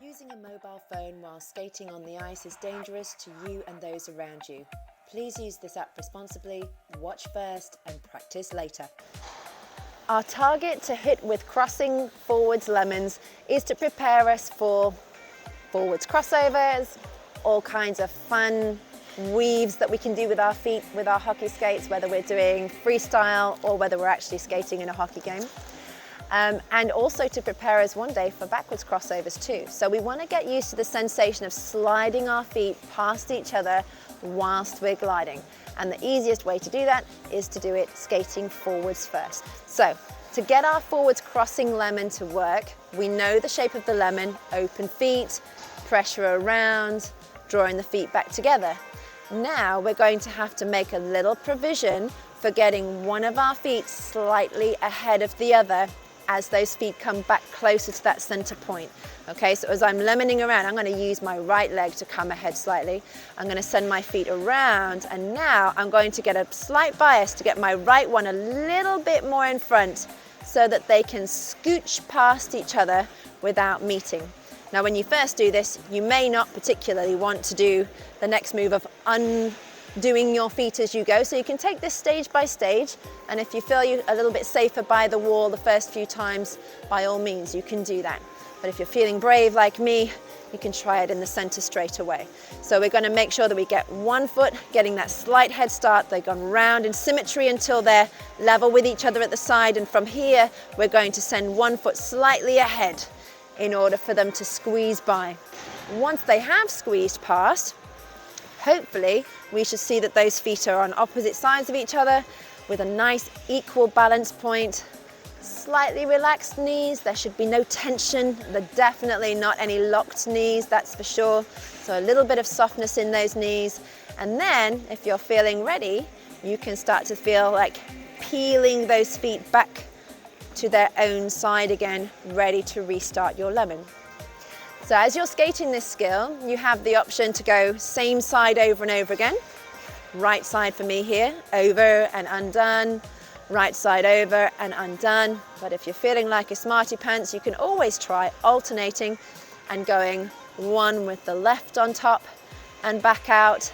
Using a mobile phone while skating on the ice is dangerous to you and those around you. Please use this app responsibly, watch first and practice later. Our target to hit with crossing forwards lemons is to prepare us for forwards crossovers, all kinds of fun weaves that we can do with our feet with our hockey skates, whether we're doing freestyle or whether we're actually skating in a hockey game. And also to prepare us one day for backwards crossovers too. So we want to get used to the sensation of sliding our feet past each other whilst we're gliding. And the easiest way to do that is to do it skating forwards first. So to get our forwards crossing lemon to work, we know the shape of the lemon: open feet, pressure around, drawing the feet back together. Now we're going to have to make a little provision for getting one of our feet slightly ahead of the other as those feet come back closer to that center point. Okay, so as I'm lemoning around, I'm going to use my right leg to come ahead slightly. I'm going to send my feet around, and now I'm going to get a slight bias to get my right one a little bit more in front so that they can scooch past each other without meeting. Now, when you first do this, you may not particularly want to do the next move of undoing your feet as you go. So you can take this stage by stage, and if you feel you're a little bit safer by the wall the first few times, by all means, you can do that. But if you're feeling brave like me, you can try it in the center straight away. So we're going to make sure that we get one foot, getting that slight head start. They've gone round in symmetry until they're level with each other at the side. And from here, we're going to send one foot slightly ahead in order for them to squeeze by. Once they have squeezed past, hopefully we should see that those feet are on opposite sides of each other with a nice equal balance point. Slightly relaxed knees, there should be no tension. There are definitely not any locked knees, that's for sure. So a little bit of softness in those knees. And then if you're feeling ready, you can start to feel like peeling those feet back to their own side again, ready to restart your lemon. So as you're skating this skill, you have the option to go same side over and over again. Right side for me here, over and undone, right side over and undone. But if you're feeling like a smarty pants, you can always try alternating and going one with the left on top and back out,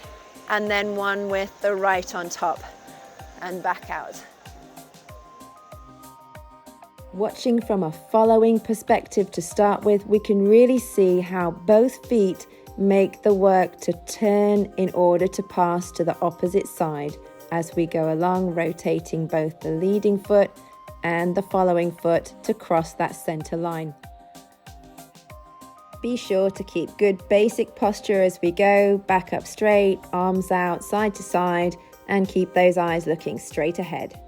and then one with the right on top and back out. Watching from a following perspective to start with, we can really see how both feet make the work to turn in order to pass to the opposite side as we go along, rotating both the leading foot and the following foot to cross that center line. Be sure to keep good basic posture as we go, back up straight, arms out, side to side, and keep those eyes looking straight ahead.